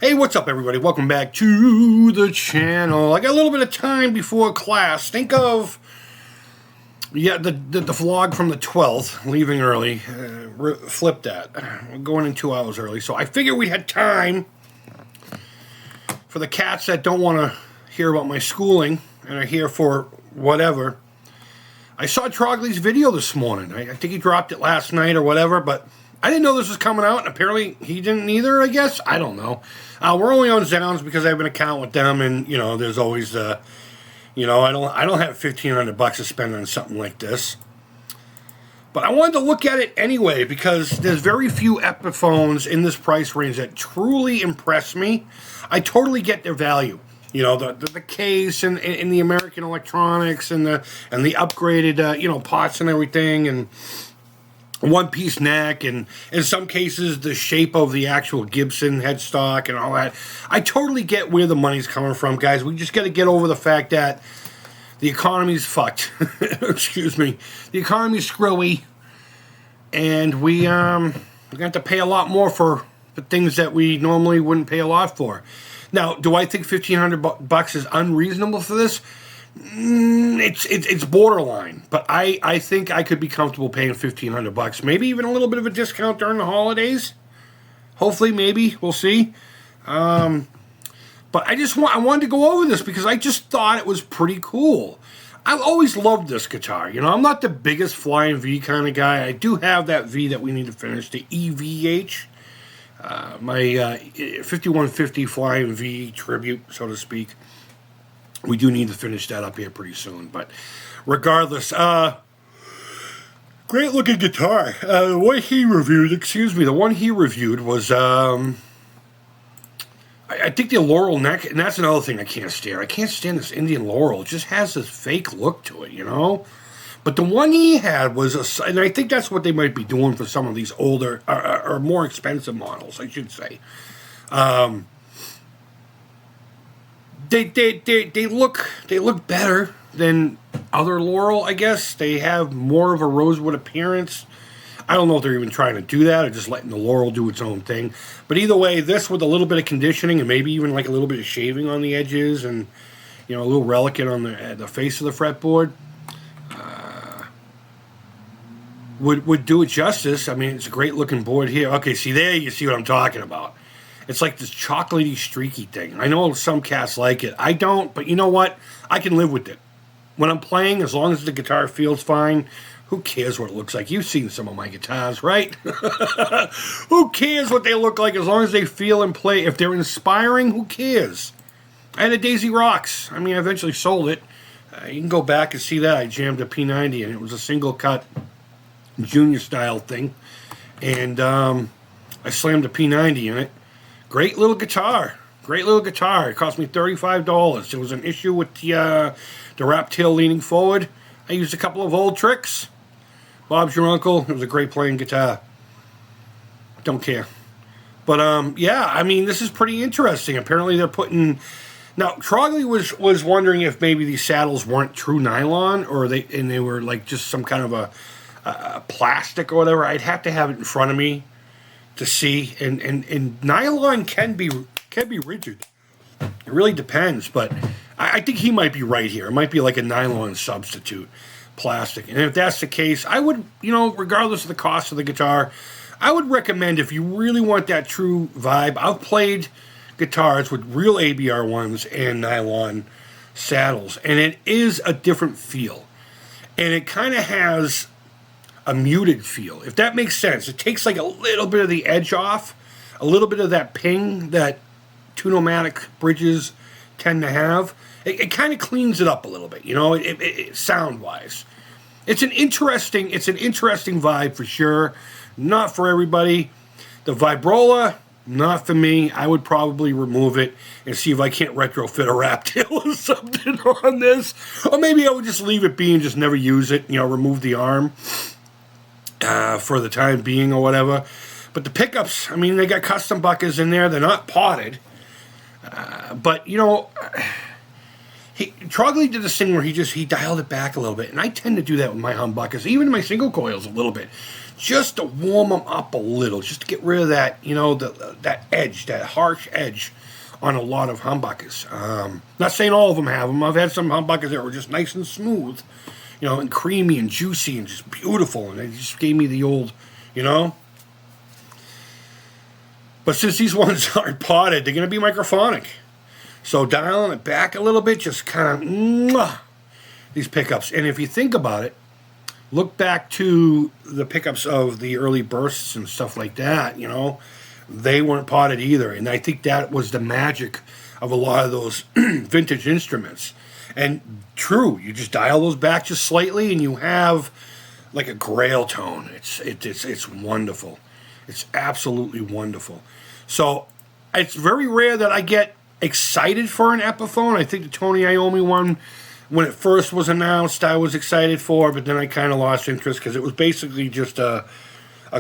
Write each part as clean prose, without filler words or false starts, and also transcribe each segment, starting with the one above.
Hey, what's up, everybody? Welcome back to the channel. I got a little bit of time before class. Think of, the vlog from the 12th, leaving early. Flip that. We're going in 2 hours early. So I figured we had time for the cats that don't want to hear about my schooling and are here for whatever. I saw Trogley's video this morning. I think he dropped it last night or whatever, but I didn't know this was coming out, and apparently he didn't either, I guess. I don't know. We're only on Zounds because I have an account with them, and, there's always, I don't have $1,500 to spend on something like this. But I wanted to look at it anyway because there's very few Epiphones in this price range that truly impress me. I totally get their value. The case and the American electronics and the upgraded, pots and everything, and one-piece neck, and in some cases the shape of the actual Gibson headstock and all that. I totally get where the money's coming from, guys. We just got to get over the fact that the economy's fucked. Excuse me. The economy's screwy, and we're going to have to pay a lot more for the things that we normally wouldn't pay a lot for. Now, do I think $1,500 is unreasonable for this? It's borderline, but I think I could be comfortable paying $1,500. Maybe even a little bit of a discount during the holidays. Hopefully, maybe we'll see. But I wanted to go over this because I just thought it was pretty cool. I've always loved this guitar. I'm not the biggest Flying V kind of guy. I do have that V that we need to finish, the EVH. My 5150 Flying V tribute, so to speak. We do need to finish that up here pretty soon. But regardless, great looking guitar. The one he reviewed was, I think the Laurel neck, and that's another thing I can't stand. I can't stand this Indian Laurel. It just has this fake look to it, But the one he had was, and I think that's what they might be doing for some of these older, or more expensive models, I should say. They look better than other Laurel, I guess. They have more of a rosewood appearance. I don't know if they're even trying to do that or just letting the Laurel do its own thing. But either way, this with a little bit of conditioning and maybe even like a little bit of shaving on the edges and, a little relicate on the face of the fretboard, would do it justice. I mean, it's a great looking board here. Okay, see there, you see what I'm talking about. It's like this chocolatey, streaky thing. I know some cats like it. I don't, but you know what? I can live with it. When I'm playing, as long as the guitar feels fine, who cares what it looks like? You've seen some of my guitars, right? Who cares what they look like as long as they feel and play? If they're inspiring, who cares? I had a Daisy Rocks. I mean, I eventually sold it. You can go back and see that. I jammed a P90, and it was a single-cut junior style thing. And I slammed a P90 in it. Great little guitar. Great little guitar. It cost me $35. There was an issue with the wrap tail leaning forward. I used a couple of old tricks. Bob's your uncle. It was a great playing guitar. Don't care. But, yeah, I mean, this is pretty interesting. Apparently they're putting... Now, Trogley was wondering if maybe these saddles weren't true nylon or they were like just some kind of a plastic or whatever. I'd have to have it in front of me to see, and nylon can be rigid. It really depends, but I think he might be right here. It might be like a nylon substitute, plastic. And if that's the case, I would, regardless of the cost of the guitar, I would recommend if you really want that true vibe. I've played guitars with real ABR ones and nylon saddles, and it is a different feel. And it kind of has a muted feel, if that makes sense. It takes like a little bit of the edge off, a little bit of that ping that Tunomatic bridges tend to have. It kind of cleans it up a little bit, it sound-wise. It's an interesting vibe for sure. Not for everybody. The Vibrola, not for me. I would probably remove it and see if I can't retrofit a wrap tail or something on this. Or maybe I would just leave it be and just never use it, remove the arm. For the time being or whatever. But the pickups, I mean, they got custom buckets in there. They're not potted. But, Trogley did this thing where he dialed it back a little bit, and I tend to do that with my humbuckers, even my single coils a little bit, just to warm them up a little, just to get rid of that, that edge, that harsh edge on a lot of humbuckers. Not saying all of them have them. I've had some humbuckers that were just nice and smooth, and creamy and juicy and just beautiful, and they just gave me the old, But since these ones aren't potted, they're going to be microphonic. So dialing it back a little bit, just kind of these pickups. And if you think about it, look back to the pickups of the early bursts and stuff like that, they weren't potted either. And I think that was the magic of a lot of those vintage instruments. And true, you just dial those back just slightly and you have like a grail tone. It's wonderful. It's absolutely wonderful. So it's very rare that I get excited for an Epiphone. I think the Tony Iommi one, when it first was announced, I was excited for, but then I kind of lost interest because it was basically just a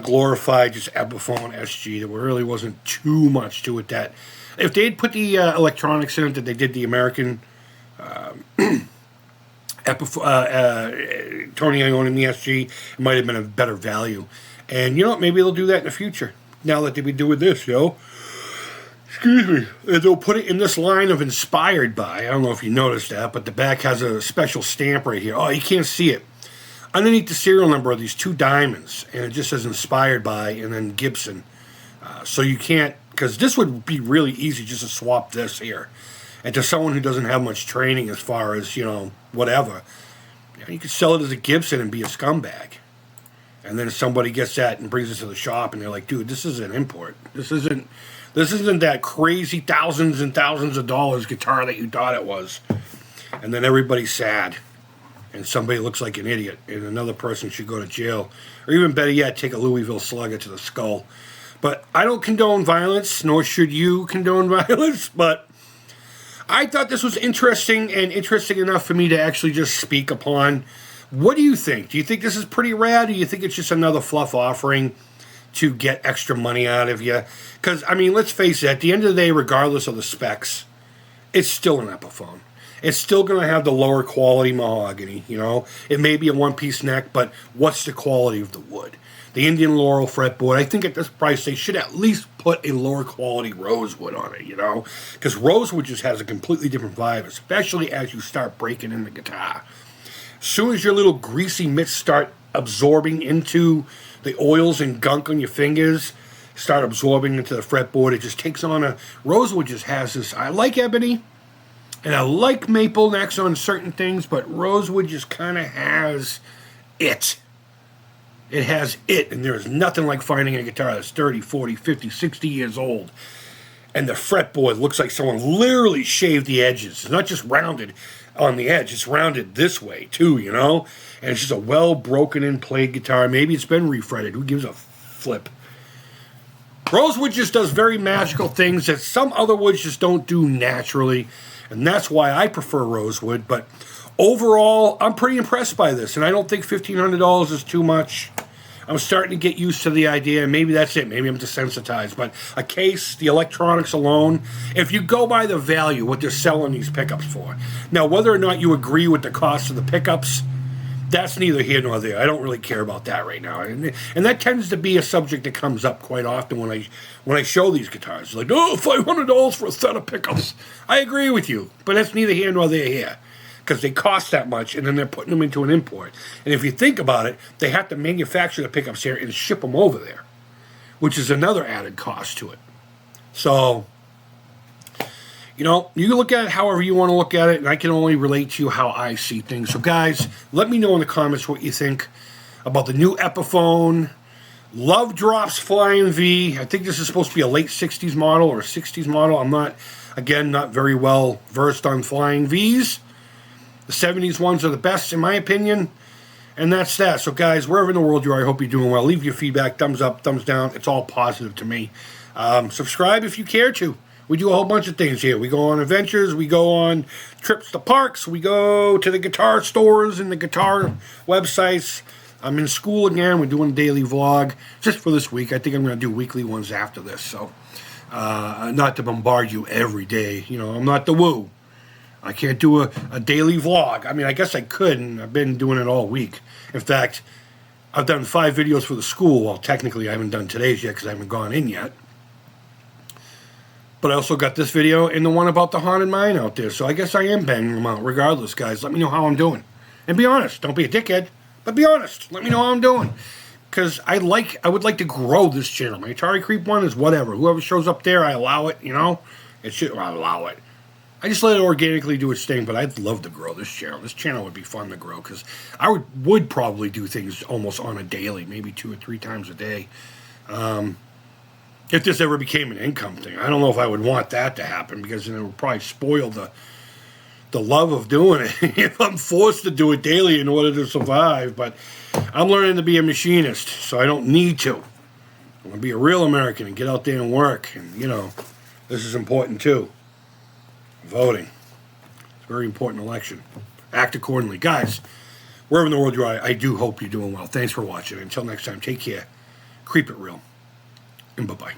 glorified just Epiphone SG. There really wasn't too much to it. That if they'd put the electronics in it that they did the American Tony Iommi in the SG, it might have been a better value. And maybe they'll do that in the future. Now that they've been doing this, Excuse me. They'll put it in this line of inspired by. I don't know if you noticed that, but the back has a special stamp right here. Oh, you can't see it. Underneath the serial number are these two diamonds, and it just says inspired by and then Gibson. So you can't, because this would be really easy just to swap this here. And to someone who doesn't have much training as far as, whatever, you could sell it as a Gibson and be a scumbag. And then somebody gets that and brings it to the shop, and they're like, dude, this is an import. This isn't that crazy thousands and thousands of dollars guitar that you thought it was. And then everybody's sad. And somebody looks like an idiot. And another person should go to jail. Or even better yet, take a Louisville Slugger to the skull. But I don't condone violence, nor should you condone violence. But I thought this was interesting, and interesting enough for me to actually just speak upon. What do you think? Do you think this is pretty rad? Or do you think it's just another fluff offering to get extra money out of you? Because, let's face it, at the end of the day, regardless of the specs, it's still an Epiphone. It's still going to have the lower quality mahogany, It may be a one-piece neck, but what's the quality of the wood? The Indian Laurel fretboard, I think at this price, they should at least put a lower quality rosewood on it, Because rosewood just has a completely different vibe, especially as you start breaking in the guitar. As soon as your little greasy mitts start absorbing into the oils and gunk on your fingers, start absorbing into the fretboard, it just takes on a... Rosewood just has this... I like ebony, and I like maple necks on certain things, but rosewood just kind of has it. It has it, and there's nothing like finding a guitar that's 30, 40, 50, 60 years old, and the fretboard looks like someone literally shaved the edges. It's not just rounded on the edge, it's rounded this way too, and it's just a well broken in played guitar. Maybe it's been refretted, who gives a flip? Rosewood just does very magical things that some other woods just don't do naturally, and that's why I prefer rosewood. But overall, I'm pretty impressed by this, and I don't think $1,500 is too much. I'm starting to get used to the idea, and maybe that's it. Maybe I'm desensitized. But a case, the electronics alone, if you go by the value, what they're selling these pickups for. Now, whether or not you agree with the cost of the pickups, that's neither here nor there. I don't really care about that right now. And that tends to be a subject that comes up quite often when I show these guitars. Like, $500 for a set of pickups. I agree with you, but that's neither here nor there here. Because they cost that much, and then they're putting them into an import. And if you think about it, they have to manufacture the pickups here and ship them over there, which is another added cost to it. So, you can look at it however you want to look at it, and I can only relate to you how I see things. So, guys, let me know in the comments what you think about the new Epiphone Love Drops Flying V. I think this is supposed to be a late 60s model or a 60s model. I'm not very well versed on Flying Vs. The 70s ones are the best, in my opinion. And that's that. So, guys, wherever in the world you are, I hope you're doing well. Leave your feedback, thumbs up, thumbs down. It's all positive to me. Subscribe if you care to. We do a whole bunch of things here. We go on adventures. We go on trips to parks. We go to the guitar stores and the guitar websites. I'm in school again. We're doing a daily vlog just for this week. I think I'm going to do weekly ones after this. So, not to bombard you every day. I'm not the woo. I can't do a daily vlog. I mean, I guess I could, and I've been doing it all week. In fact, I've done 5 videos for the school. Well, technically, I haven't done today's yet because I haven't gone in yet. But I also got this video and the one about the haunted mine out there. So I guess I am banging them out regardless, guys. Let me know how I'm doing. And be honest. Don't be a dickhead, but be honest. Let me know how I'm doing. Because I would like to grow this channel. My Atari Creep one is whatever. Whoever shows up there, I allow it, you know. I allow it. I just let it organically do its thing, but I'd love to grow this channel. This channel would be fun to grow because I would probably do things almost on a daily, maybe 2 or 3 times a day. If this ever became an income thing. I don't know if I would want that to happen because then it would probably spoil the love of doing it if I'm forced to do it daily in order to survive. But I'm learning to be a machinist, so I don't need to. I'm going to be a real American and get out there and work. And, you know, this is important too. Voting. It's a very important election. Act accordingly. Guys, wherever in the world you are, I do hope you're doing well. Thanks for watching. Until next time, take care. Creep it real. And bye-bye.